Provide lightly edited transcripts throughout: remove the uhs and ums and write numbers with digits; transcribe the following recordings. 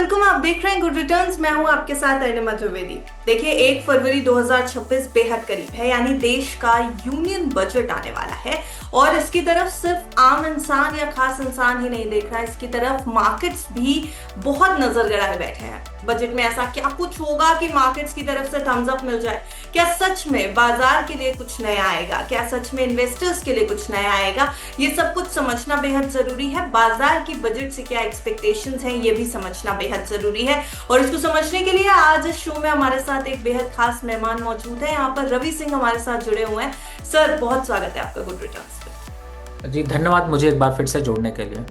Welcome. आप देख रहे हैं गुड रिटर्न्स। मैं हूं आपके साथ अनिमा द्विवेदी। देखिए, 1 फरवरी 2026 बेहद करीब है, यानी देश का यूनियन बजट आने वाला है। और इसकी तरफ सिर्फ आम इंसान या खास इंसान ही नहीं देख रहा है, इसकी तरफ मार्केट्स भी बहुत नजर गड़ाए बैठे हैं। बजट में ऐसा क्या कुछ होगा कि मार्केट्स की तरफ से थम्स अप मिल जाए? क्या सच में बाजार के लिए कुछ नया आएगा? क्या सच में इन्वेस्टर्स के लिए कुछ नया आएगा? ये सब कुछ समझना बेहद जरूरी है। बाजार की बजट से क्या एक्सपेक्टेशंस हैं, ये भी समझना बेहद जरूरी है। और इसको समझने के लिए आज इस शो में हमारे साथ एक बेहद खास मेहमान मौजूद है। यहाँ पर रवि सिंह हमारे साथ जुड़े हुए हैं। सर, बहुत स्वागत है आपका गुड रिटर्न्स पे। जी धन्यवाद, मुझे एक बार फिर से जोड़ने के लिए।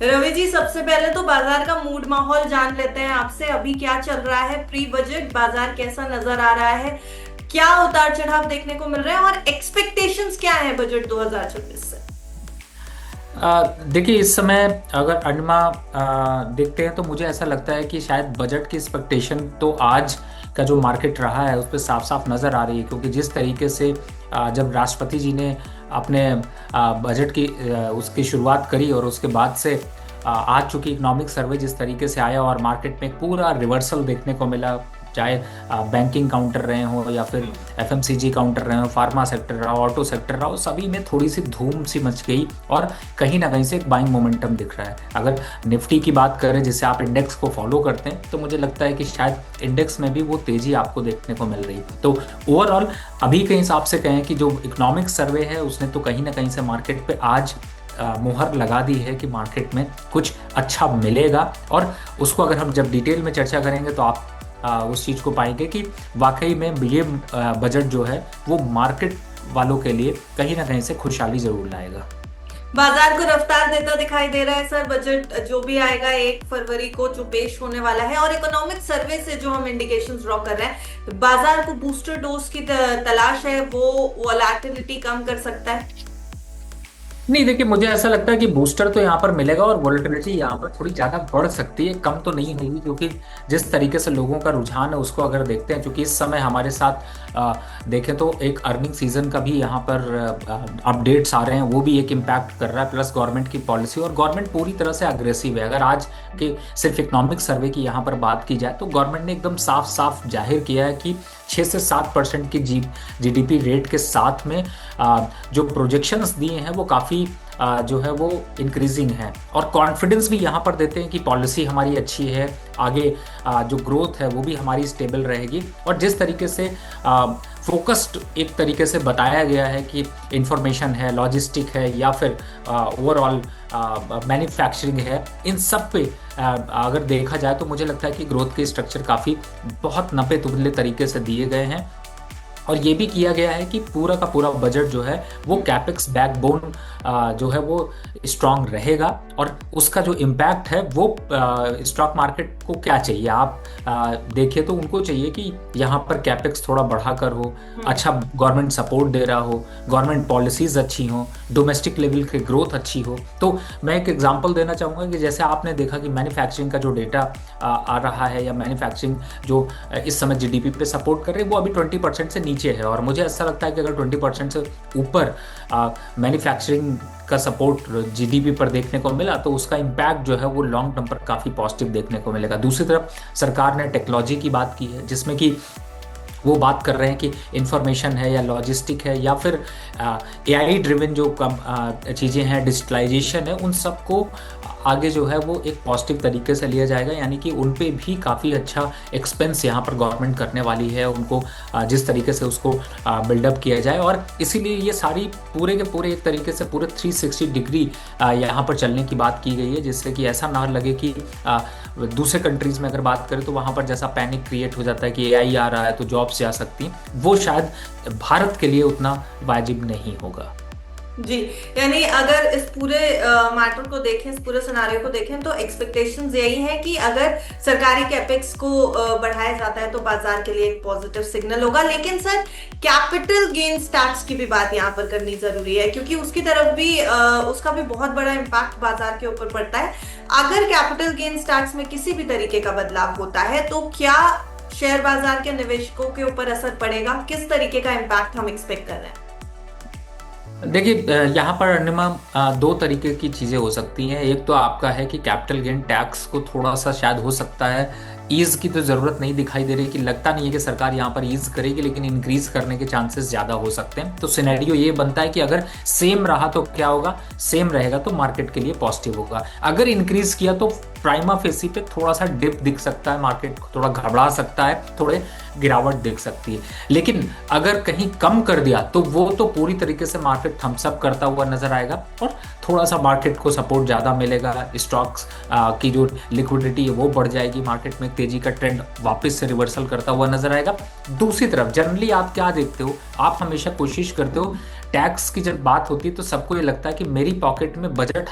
रवि जी, सबसे पहले तो बाजार का मूड माहौल जान लेते हैं आपसे। अभी क्या चल रहा है? प्री बजट बाजार कैसा नजर आ रहा है? क्या उतार चढ़ाव देखने को मिल रहे हैं और एक्सपेक्टेशंस क्या है बजट 2026 से? देखिए, इस समय अगर अनिमा देखते हैं तो मुझे ऐसा लगता है कि शायद बजट की एक्सपेक्टेशन तो आज का जो मार्केट रहा है उस पर साफ साफ नज़र आ रही है। क्योंकि जिस तरीके से जब राष्ट्रपति जी ने अपने बजट की उसकी शुरुआत करी और उसके बाद से आज चूँकि इकोनॉमिक सर्वे जिस तरीके से आया और मार्केट में एक पूरा रिवर्सल देखने को मिला, चाहे बैंकिंग काउंटर रहे हो या फिर एफएमसीजी काउंटर रहे हो, फार्मा सेक्टर रहा, ऑटो सेक्टर रहा, सभी में थोड़ी सी धूम सी मच गई और कहीं ना कहीं से एक बाइंग मोमेंटम दिख रहा है। अगर निफ्टी की बात करें, जिससे आप इंडेक्स को फॉलो करते हैं, तो मुझे लगता है कि शायद इंडेक्स में भी वो तेजी आपको देखने को मिल रही है। तो ओवरऑल अभी के हिसाब से कहें कि जो इकोनॉमिक सर्वे है उसने तो कहीं ना कहीं से मार्केट पे आज मुहर लगा दी है कि मार्केट में कुछ अच्छा मिलेगा। और उसको अगर हम जब डिटेल में चर्चा करेंगे तो आप उस चीज़ को पाएंगे कि वाकई में ये बजट जो है वो मार्केट वालों के लिए कहीं ना कहीं से खुशहाली जरूर लाएगा। बाजार को रफ्तार देता दिखाई दे रहा है सर बजट जो भी आएगा 1 फरवरी को जो पेश होने वाला है। और इकोनॉमिक सर्वे से जो हम इंडिकेशंस ड्रॉ कर रहे हैं, बाजार को बूस्टर डोज की तलाश है, वो वोलेटिलिटी कम कर सकता है। नहीं, देखिए, मुझे ऐसा लगता है कि बूस्टर तो यहाँ पर मिलेगा और वोलेटिलिटी यहाँ पर थोड़ी ज़्यादा बढ़ सकती है, कम तो नहीं होगी। क्योंकि जिस तरीके से लोगों का रुझान है उसको अगर देखते हैं, क्योंकि इस समय हमारे साथ देखें तो एक अर्निंग सीजन का भी यहाँ पर अपडेट्स आ रहे हैं, वो भी एक इम्पैक्ट कर रहा है, प्लस गवर्नमेंट की पॉलिसी। और गवर्नमेंट पूरी तरह से अग्रेसिव है। अगर आज के सिर्फ इकोनॉमिक सर्वे की यहाँ पर बात की जाए तो गवर्नमेंट ने एकदम साफ साफ जाहिर किया है कि 6 से 7% की जीडीपी रेट के साथ में जो प्रोजेक्शंस दिए हैं वो काफ़ी जो है वो इंक्रीजिंग है। और कॉन्फिडेंस भी यहाँ पर देते हैं कि पॉलिसी हमारी अच्छी है, आगे जो ग्रोथ है वो भी हमारी स्टेबल रहेगी। और जिस तरीके से फोकस्ड एक तरीके से बताया गया है कि इंफॉर्मेशन है, लॉजिस्टिक है या फिर ओवरऑल मैन्युफैक्चरिंग है, इन सब पे अगर देखा जाए तो मुझे लगता है कि ग्रोथ के स्ट्रक्चर काफ़ी बहुत नपे तुगले तरीके से दिए गए हैं। और ये भी किया गया है कि पूरा का पूरा बजट जो है वो कैपेक्स बैकबोन जो है वो स्ट्रांग रहेगा। और उसका जो इम्पैक्ट है वो स्टॉक मार्केट को क्या चाहिए, आप देखिए तो उनको चाहिए कि यहाँ पर कैपेक्स थोड़ा बढ़ाकर हो, अच्छा गवर्नमेंट सपोर्ट दे रहा हो, गवर्नमेंट पॉलिसीज़ अच्छी हो, डोमेस्टिक लेवल की ग्रोथ अच्छी हो। तो मैं एक एग्जांपल देना चाहूँगा कि जैसे आपने देखा कि मैन्युफैक्चरिंग का जो डेटा आ रहा है या मैन्युफैक्चरिंग जो इस समय जीडीपी पे सपोर्ट कर रहे हैं वो अभी 20% से नीचे है। और मुझे ऐसा लगता है कि अगर 20% से ऊपर मैन्युफैक्चरिंग का सपोर्ट जीडीपी पर देखने को मिला तो उसका इम्पैक्ट जो है वो लॉन्ग टर्म पर काफ़ी पॉजिटिव देखने को मिलेगा। दूसरी तरफ सरकार ने टेक्नोलॉजी की बात की है, जिसमें कि वो बात कर रहे हैं कि इंफॉर्मेशन है या लॉजिस्टिक है या फिर एआई ड्रिवन जो चीज़ें हैं, डिजिटलाइजेशन है, उन सबको आगे जो है वो एक पॉजिटिव तरीके से लिया जाएगा। यानी कि उन पे भी काफ़ी अच्छा एक्सपेंस यहाँ पर गवर्नमेंट करने वाली है, उनको जिस तरीके से उसको बिल्डअप किया जाए। और इसीलिए ये सारी पूरे के पूरे एक तरीके से पूरे 360 डिग्री यहाँ पर चलने की बात की गई है, जिससे कि ऐसा ना लगे कि दूसरे कंट्रीज़ में अगर बात करें तो वहाँ पर जैसा पैनिक क्रिएट हो जाता है कि एआई आ रहा है तो जॉब्स जा सकती हैं, वो शायद भारत के लिए उतना वाजिब नहीं होगा। जी, यानी अगर इस पूरे मैटर को देखें, इस पूरे सिनारियो को देखें तो एक्सपेक्टेशंस यही है कि अगर सरकारी कैपेक्स को बढ़ाया जाता है तो बाजार के लिए एक पॉजिटिव सिग्नल होगा। लेकिन सर, कैपिटल गेन्स टैक्स की भी बात यहाँ पर करनी जरूरी है, क्योंकि उसकी तरफ भी उसका भी बहुत बड़ा इम्पैक्ट बाजार के ऊपर पड़ता है। अगर कैपिटल गेन्स टैक्स में किसी भी तरीके का बदलाव होता है तो क्या शेयर बाजार के निवेशकों के ऊपर असर पड़ेगा? किस तरीके का इम्पैक्ट हम एक्सपेक्ट कर रहे हैं? देखिए यहाँ पर अनिमा दो तरीके की चीज़ें हो सकती हैं। एक तो आपका है कि कैपिटल गेन टैक्स को थोड़ा सा शायद हो सकता है ईज की तो ज़रूरत नहीं दिखाई दे रही, कि लगता नहीं है कि सरकार यहाँ पर ईज करेगी, लेकिन इंक्रीज करने के चांसेस ज़्यादा हो सकते हैं। तो सिनेरियो ये बनता है कि अगर सेम रहा तो क्या होगा, सेम रहेगा तो मार्केट के लिए पॉजिटिव होगा। अगर इंक्रीज किया तो प्राइमा फेसी पे थोड़ा सा डिप दिख सकता है, मार्केट थोड़ा घबरा सकता है, थोड़े गिरावट दिख सकती है। लेकिन अगर कहीं कम कर दिया तो वो तो पूरी तरीके से मार्केट थम्स अप करता हुआ नजर आएगा और थोड़ा सा मार्केट को सपोर्ट ज़्यादा मिलेगा। स्टॉक्स की जो लिक्विडिटी है वो बढ़ जाएगी, मार्केट में तेजी का ट्रेंड वापस से रिवर्सल करता हुआ नजर आएगा। दूसरी तरफ जनरली आप क्या देखते हो, आप हमेशा कोशिश करते हो, टैक्स की जब बात होती है तो सबको ये लगता है कि मेरी पॉकेट में बजट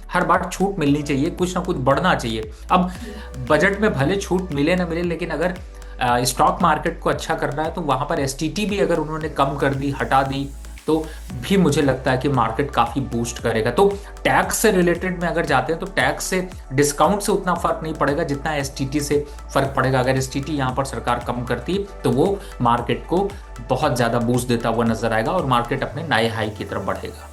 हर बार छूट मिलनी चाहिए, कुछ ना कुछ बढ़ना चाहिए। अब बजट में भले छूट मिले ना मिले, लेकिन अगर स्टॉक मार्केट को अच्छा करना है तो वहां पर एसटीटी भी अगर उन्होंने कम कर दी, हटा दी, तो भी मुझे लगता है कि मार्केट काफी बूस्ट करेगा। तो टैक्स से रिलेटेड में अगर जाते हैं तो टैक्स से डिस्काउंट से उतना फर्क नहीं पड़ेगा जितना एसटीटी से फर्क पड़ेगा। अगर एसटीटी यहाँ पर सरकार कम करती है तो वो मार्केट को बहुत ज्यादा बूस्ट देता हुआ नजर आएगा और मार्केट अपने नए हाई की तरफ बढ़ेगा।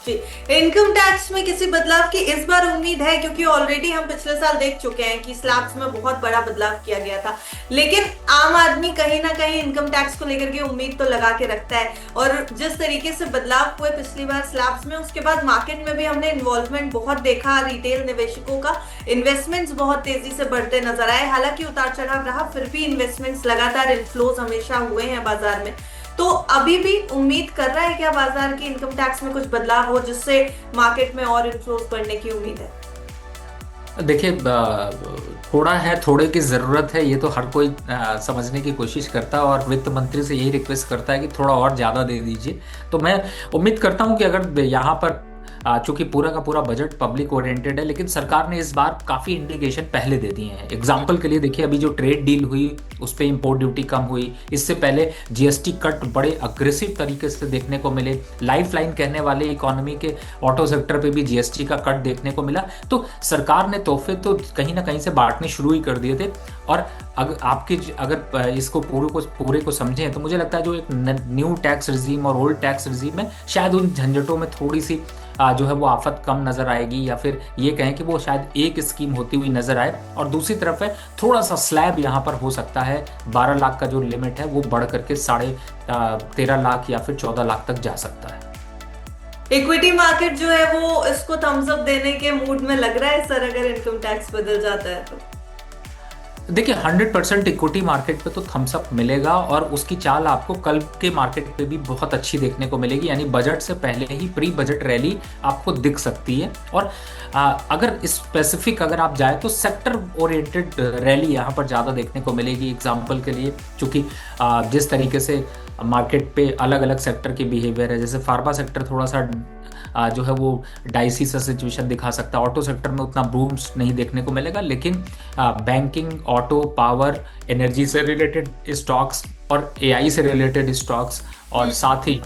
जी, इनकम टैक्स में किसी बदलाव की इस बार उम्मीद है? क्योंकि ऑलरेडी हम पिछले साल देख चुके हैं कि स्लैब्स में बहुत बड़ा बदलाव किया गया था, लेकिन आम आदमी कहीं ना कहीं इनकम टैक्स को लेकर के उम्मीद तो लगा के रखता है। और जिस तरीके से बदलाव हुए पिछली बार स्लैब्स में, उसके बाद मार्केट में भी हमने इन्वॉल्वमेंट बहुत देखा, रिटेल निवेशकों का इन्वेस्टमेंट्स बहुत तेजी से बढ़ते नजर आए। हालांकि उतार चढ़ाव रहा, फिर भी इन्वेस्टमेंट्स लगातार इनफ्लोज हमेशा हुए हैं बाजार में। तो अभी भी उम्मीद कर रहा है क्या बाजार की इनकम टैक्स में कुछ बदलाव हो जिससे मार्केट में और इन्फ्लोज बढ़ने की उम्मीद है? देखिए थोड़ा है, थोड़े की ज़रूरत है, ये तो हर कोई समझने की कोशिश करता है और वित्त मंत्री से यही रिक्वेस्ट करता है कि थोड़ा और ज़्यादा दे दीजिए। तो मैं उम्मीद करता हूँ कि अगर यहाँ पर चूंकि पूरा का पूरा बजट पब्लिक ओरिएंटेड है, लेकिन सरकार ने इस बार काफ़ी इंडिकेशन पहले दे दिए हैं। एग्जाम्पल के लिए देखिए, अभी जो ट्रेड डील हुई उस पर इम्पोर्ट ड्यूटी कम हुई, इससे पहले जीएसटी कट बड़े अग्रेसिव तरीके से देखने को मिले। लाइफ लाइन कहने वाले इकोनॉमी के ऑटो सेक्टर पे भी जीएसटी का कट देखने को मिला। तो सरकार ने तोहफे तो कहीं ना कहीं से बांटने शुरू ही कर दिए थे। और अगर इसको पूरे को समझें तो मुझे लगता है जो एक न्यू टैक्स रिजीम और ओल्ड टैक्स रिजीम में शायद उन झंझटों में थोड़ी सी जो है वो आफत कम नजर आएगी, या फिर ये कहें कि वो शायद एक स्कीम होती हुई नजर आए। और दूसरी तरफ है थोड़ा सा स्लैब यहाँ पर हो सकता है, 12 लाख का जो लिमिट है वो बढ़ करके 13.5 लाख या फिर 14 लाख तक जा सकता है। इक्विटी मार्केट जो है वो इसको थम्स अप देने के मूड में लग रहा है सर, अगर इनकम टैक्स बदल जाता है तो? देखिए 100% इक्विटी मार्केट पे तो थम्स अप मिलेगा और उसकी चाल आपको कल के मार्केट पे भी बहुत अच्छी देखने को मिलेगी। यानी बजट से पहले ही प्री बजट रैली आपको दिख सकती है। और अगर स्पेसिफिक अगर आप जाए तो सेक्टर ओरिएंटेड रैली यहाँ पर ज़्यादा देखने को मिलेगी। एग्जाम्पल के लिए, चूँकि जिस तरीके से मार्केट पे अलग अलग सेक्टर के बिहेवियर है, जैसे फार्मा सेक्टर थोड़ा सा जो है वो डाइसी सा सिचुएशन दिखा सकता है, ऑटो सेक्टर में उतना बूम्स नहीं देखने को मिलेगा, लेकिन बैंकिंग, ऑटो, पावर, एनर्जी से रिलेटेड स्टॉक्स और एआई से रिलेटेड स्टॉक्स और साथ ही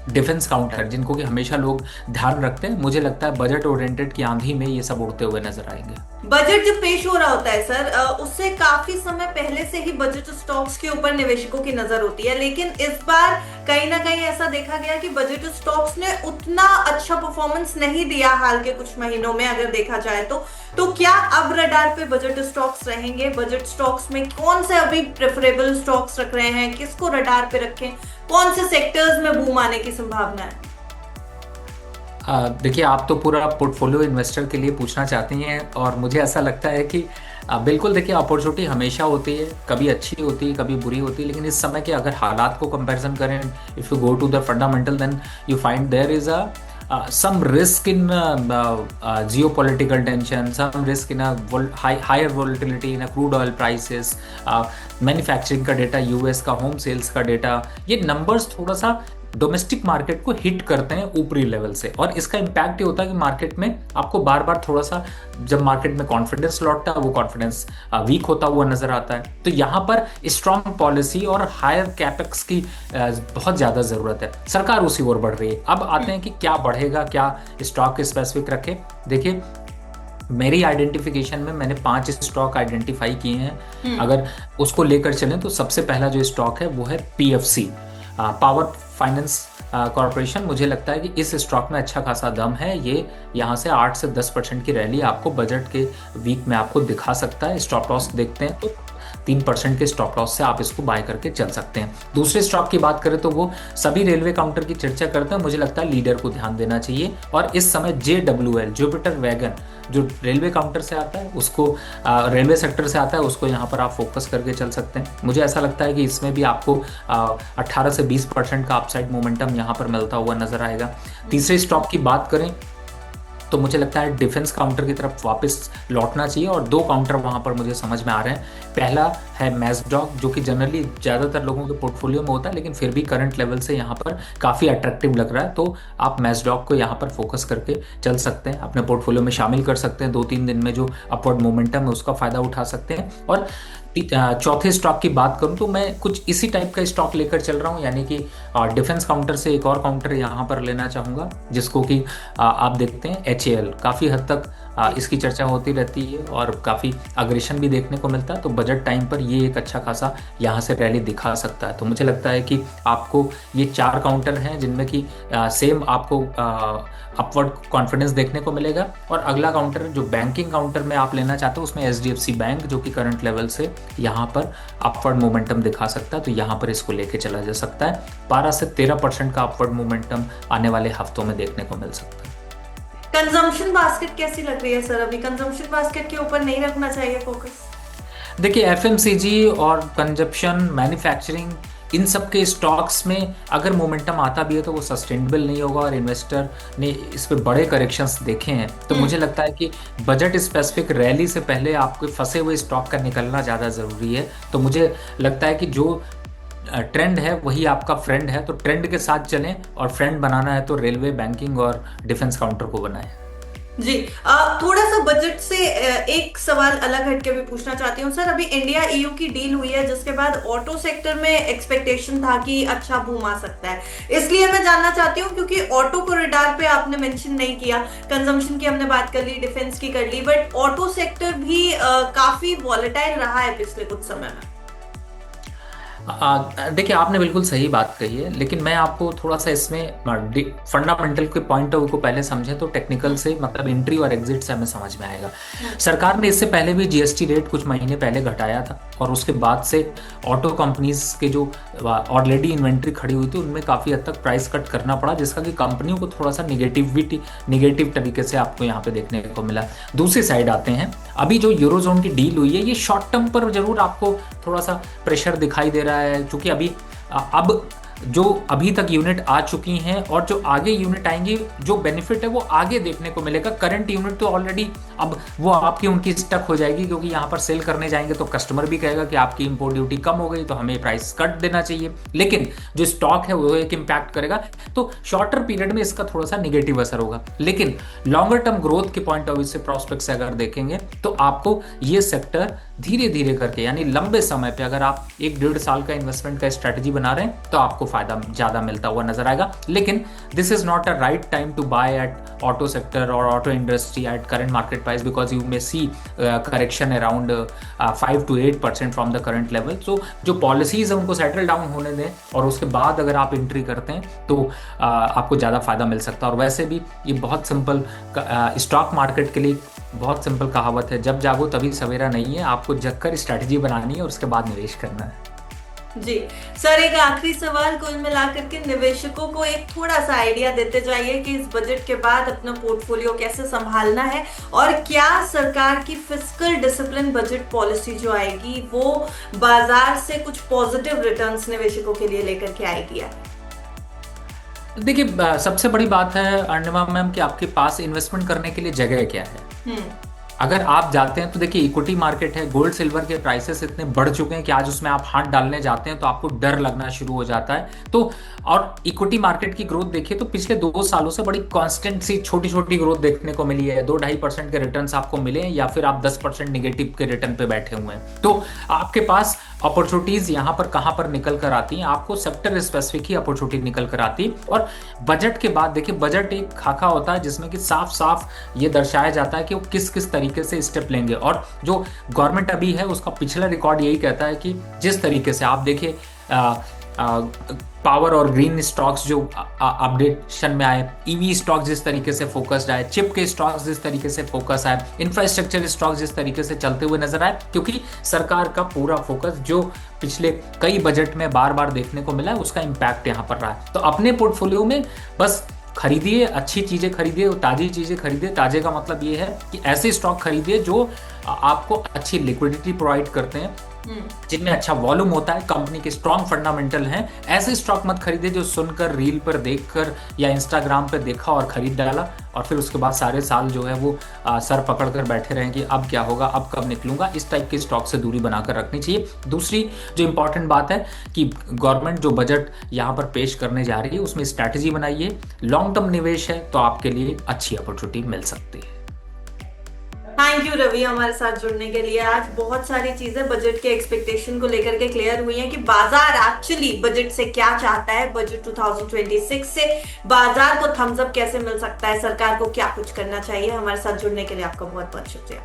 डिफेंस काउंटर, जिनको कि हमेशा लोग ध्यान रखते हैं, मुझे लगता है बजट ओरिएंटेड की आंधी में ये सब उड़ते हुए नजर आएंगे। बजट जब पेश हो रहा होता है सर, उससे काफी समय पहले से ही बजट स्टॉक्स के ऊपर निवेशकों की नजर होती है, लेकिन इस बार कहीं ना कहीं ऐसा देखा गया कि बजट स्टॉक्स ने उतना अच्छा परफॉर्मेंस नहीं दिया हाल के कुछ महीनों में अगर देखा जाए तो क्या अब रडार पे बजट स्टॉक्स रहेंगे? बजट स्टॉक्स में कौन से अभी प्रेफरेबल स्टॉक्स रख रहे हैं, किसको रडार पे रखें, कौन से सेक्टर्स में बूम आने की संभावना है? देखिए आप तो पूरा पोर्टफोलियो इन्वेस्टर के लिए पूछना चाहती हैं और मुझे ऐसा लगता है कि बिल्कुल देखिए अपॉर्चुनिटी हमेशा होती है, कभी अच्छी होती है कभी बुरी होती है, लेकिन इस समय के अगर हालात को कंपैरिजन करें, if you go to the fundamental then you find there is some risk in geopolitical tension, some risk in a higher volatility in a crude oil prices, manufacturing का डेटा, यूएस का home sales का data, ये numbers थोड़ा सा domestic market को hit करते हैं ऊपरी लेवल से, और इसका इम्पैक्ट ये होता है कि मार्केट में आपको बार बार थोड़ा सा जब मार्केट में कॉन्फिडेंस लौटता है वो कॉन्फिडेंस वीक होता हुआ नजर आता है। तो यहाँ पर स्ट्रॉन्ग पॉलिसी और हायर कैपेक्स की बहुत ज़्यादा ज़रूरत है। सरकार उसी ओर बढ़ रही है। अब आते हैं कि क्या बढ़ेगा, क्या स्टॉक स्पेसिफिक रखे। देखिए मेरी आइडेंटिफिकेशन में मैंने 5 स्टॉक आइडेंटिफाई किए हैं। अगर उसको लेकर चलें तो सबसे पहला जो स्टॉक है वो है पीएफसी, पावर फाइनेंस कॉरपोरेशन, मुझे लगता है कि इस स्टॉक में अच्छा खासा दम है। ये यहाँ से 8 से 10% की रैली आपको बजट के वीक में आपको दिखा सकता है। स्टॉप लॉस देखते हैं तो 3% के स्टॉप लॉस से आप इसको बाय करके चल सकते हैं। दूसरे स्टॉक की बात करें तो वो सभी रेलवे काउंटर की चर्चा करते हैं, मुझे लगता है लीडर को ध्यान देना चाहिए। और इस समय JWL जुपिटर वैगन जो रेलवे काउंटर से आता है उसको रेलवे सेक्टर से आता है, उसको यहाँ पर आप फोकस करके चल सकते हैं। मुझे ऐसा लगता है कि इसमें भी आपको 18 से 20% का अपसाइड मोमेंटम यहाँ पर मिलता हुआ नजर आएगा। तीसरे स्टॉक की बात करें तो मुझे लगता है डिफेंस काउंटर की तरफ वापस लौटना चाहिए, और दो काउंटर वहां पर मुझे समझ में आ रहे हैं। पहला है मैजडॉक, जो कि जनरली ज़्यादातर लोगों के पोर्टफोलियो में होता है, लेकिन फिर भी करंट लेवल से यहाँ पर काफ़ी अट्रैक्टिव लग रहा है, तो आप मैजडॉक को यहाँ पर फोकस करके चल सकते हैं, अपने पोर्टफोलियो में शामिल कर सकते हैं। 2-3 दिन में जो अपवर्ड मोमेंटम है उसका फ़ायदा उठा सकते हैं। और चौथे स्टॉक की बात करूं तो मैं कुछ इसी टाइप का स्टॉक लेकर चल रहा हूं, यानी कि डिफेंस काउंटर से एक और काउंटर यहां पर लेना चाहूंगा, जिसको कि आप देखते हैं HAL। काफ़ी हद तक इसकी चर्चा होती रहती है और काफ़ी अग्रेशन भी देखने को मिलता है, तो बजट टाइम पर ये एक अच्छा खासा यहाँ से रैली दिखा सकता है। तो मुझे लगता है कि आपको ये 4 काउंटर हैं जिनमें कि सेम आपको अपवर्ड कॉन्फिडेंस देखने को मिलेगा। और अगला काउंटर जो बैंकिंग काउंटर में आप लेना चाहते हो उसमें HDFC बैंक, जो कि करंट लेवल से यहाँ पर अपवर्ड मोमेंटम दिखा सकता है, तो यहाँ पर इसको लेके चला जा सकता है। 12 से 13% का अपवर्ड मोमेंटम आने वाले हफ्तों में देखने को मिल सकता है। कंजम्पशन बास्केट कैसी लग रही है सर? अभी कंजम्पशन बास्केट के ऊपर नहीं रखना चाहिए फोकस? देखिए, FMCG और कंजप्शन, मैन्युफैक्चरिंग, इन सब के स्टॉक्स में अगर मोमेंटम आता भी है तो वो सस्टेनेबल नहीं होगा, और इन्वेस्टर ने इस पे बड़े करेक्शंस देखे हैं। तो मुझे लगता है कि बजट स्पेसिफिक रैली से पहले आपके फंसे हुए स्टॉक का निकलना ज़्यादा ज़रूरी है। तो मुझे लगता है कि जो ट्रेंड है वही आपका फ्रेंड है, तो ट्रेंड के साथ चलें, और फ्रेंड बनाना है तो रेलवे, बैंकिंग और डिफेंस काउंटर को बनाएं। जी, थोड़ा सा बजट से एक सवाल अलग हटके भी पूछना चाहती हूँ सर। अभी इंडिया EU की डील हुई है, जिसके बाद ऑटो सेक्टर में एक्सपेक्टेशन था कि अच्छा बूम आ सकता है, इसलिए मैं जानना चाहती हूँ, क्योंकि ऑटो कॉरिडोर पे आपने मेंशन नहीं किया, कंजम्पशन की हमने बात कर ली, डिफेंस की कर ली, बट ऑटो सेक्टर भी काफी वॉलेटाइल रहा है पिछले कुछ समय में। देखिए, आपने बिल्कुल सही बात कही है, लेकिन मैं आपको थोड़ा सा इसमें फंडामेंटल के पॉइंट ऑफ व्यू को पहले समझें तो टेक्निकल से, मतलब एंट्री और एग्जिट से हमें समझ में आएगा। सरकार ने इससे पहले भी GST रेट कुछ महीने पहले घटाया था, और उसके बाद से ऑटो कंपनीज के जो ऑलरेडी इन्वेंट्री खड़ी हुई थी उनमें काफ़ी हद तक प्राइस कट करना पड़ा, जिसका कि कंपनियों को थोड़ा सा निगेटिव तरीके से आपको यहाँ पे देखने को मिला। दूसरी साइड आते हैं, अभी जो यूरोजोन की डील हुई है, ये शॉर्ट टर्म पर जरूर आपको थोड़ा सा प्रेशर दिखाई दे रहा है, क्योंकि अब जो अभी तक यूनिट आ चुकी हैं और जो आगे यूनिट आएंगी, जो बेनिफिट है वो आगे देखने को मिलेगा। करंट यूनिट तो ऑलरेडी अब वो आपकी उनकी स्टक हो जाएगी, क्योंकि यहाँ पर सेल करने जाएंगे तो कस्टमर भी कहेगा कि आपकी इंपोर्ट ड्यूटी कम हो गई तो हमें प्राइस कट देना चाहिए, लेकिन जो स्टॉक है वो एक इम्पैक्ट करेगा। तो शॉर्टर पीरियड में इसका थोड़ा सा निगेटिव असर होगा, लेकिन लॉन्गर टर्म ग्रोथ के पॉइंट ऑफ व्यू से, प्रोस्पेक्ट से अगर देखेंगे तो आपको ये सेक्टर धीरे धीरे करके, यानी लंबे समय पे अगर आप 1-1.5 साल का इन्वेस्टमेंट का स्ट्रेटजी बना रहे हैं तो आपको फायदा ज्यादा मिलता हुआ नजर आएगा। लेकिन this is not a right time to buy at auto sector और auto industry at current market price, because you may see correction around 5 to 8% from the current level. So जो पॉलिसीज है उनको सेटल डाउन होने दें, और उसके बाद अगर आप एंट्री करते हैं तो आपको ज़्यादा फायदा मिल सकता है। और वैसे भी ये बहुत सिंपल, स्टॉक मार्केट के लिए बहुत सिंपल कहावत है, जब जागो तभी सवेरा नहीं है, आपको जगकर स्ट्रैटेजी बनानी है और उसके बाद निवेश करना है। जी सर, एक आखिरी सवाल, कुल मिलाकर के निवेशकों को एक थोड़ा सा आइडिया देते जाइए कि इस बजट के बाद अपना पोर्टफोलियो कैसे संभालना है, और क्या सरकार की फिस्कल डिसिप्लिन बजट पॉलिसी जो आएगी वो बाजार से कुछ पॉजिटिव रिटर्न्स निवेशकों के लिए लेकर के आएगी? देखिए, सबसे बड़ी बात है अर्णिमा मैम कि आपके पास इन्वेस्टमेंट करने के लिए जगह क्या है। अगर आप जाते हैं तो देखिए, इक्विटी मार्केट है, गोल्ड सिल्वर के प्राइसेस इतने बढ़ चुके हैं कि आज उसमें आप हाथ डालने जाते हैं तो आपको डर लगना शुरू हो जाता है। तो और इक्विटी मार्केट की ग्रोथ देखिए तो पिछले 2 सालों से बड़ी कांस्टेंट सी छोटी छोटी ग्रोथ देखने को मिली है। 2-2.5% के रिटर्न्स आपको मिले हैं, या फिर आप 10% निगेटिव के रिटर्न पे बैठे हुए हैं। तो आपके पास अपॉर्चुनिटीज यहाँ पर कहाँ पर निकल कर आती हैं, आपको सेक्टर स्पेसिफिक ही अपॉर्चुनिटी निकल कर आती है। और बजट के बाद देखिए, बजट एक खाका होता है जिसमें कि साफ साफ ये दर्शाया जाता है कि वो किस किस तरीके से स्टेप लेंगे। और जो गवर्नमेंट अभी है उसका पिछला रिकॉर्ड यही कहता है कि जिस तरीके से आप देखिए, पावर और ग्रीन स्टॉक्स जो अपडेशन में आए, ईवी स्टॉक जिस तरीके से फोकस्ड आए, चिप के स्टॉक्स जिस तरीके से फोकस आए, इंफ्रास्ट्रक्चर स्टॉक जिस तरीके से चलते हुए नजर आए, क्योंकि सरकार का पूरा फोकस जो पिछले कई बजट में बार बार देखने को मिला है उसका इम्पैक्ट यहाँ पर रहा है। तो अपने पोर्टफोलियो में बस खरीदिए, अच्छी चीजें खरीदिए, ताजी चीजें खरीदिए। ताजे का मतलब ये है कि ऐसे स्टॉक खरीदिए जो आपको अच्छी लिक्विडिटी प्रोवाइड करते हैं, जिनमें अच्छा वॉल्यूम होता है, कंपनी के स्ट्रॉन्ग फंडामेंटल हैं। ऐसे स्टॉक मत खरीदिए जो सुनकर, रील पर देखकर या इंस्टाग्राम पर देखा और खरीद डाला और फिर उसके बाद सारे साल जो है वो सर पकड़ कर बैठे रहें कि अब क्या होगा, अब कब निकलूंगा। इस टाइप के स्टॉक से दूरी बनाकर रखनी चाहिए। दूसरी जो इंपॉर्टेंट बात है कि गवर्नमेंट जो बजट यहाँ पर पेश करने जा रही है उसमें स्ट्रैटेजी बनाइए। लॉन्ग टर्म निवेश है तो आपके लिए अच्छी अपॉर्चुनिटी मिल सकती है। थैंक यू रवि हमारे साथ जुड़ने के लिए। आज बहुत सारी चीजें बजट के एक्सपेक्टेशन को लेकर के क्लियर हुई हैं कि बाजार एक्चुअली बजट से क्या चाहता है, बजट 2026 से बाजार को थम्स अप कैसे मिल सकता है, सरकार को क्या कुछ करना चाहिए। हमारे साथ जुड़ने के लिए आपका बहुत बहुत शुक्रिया।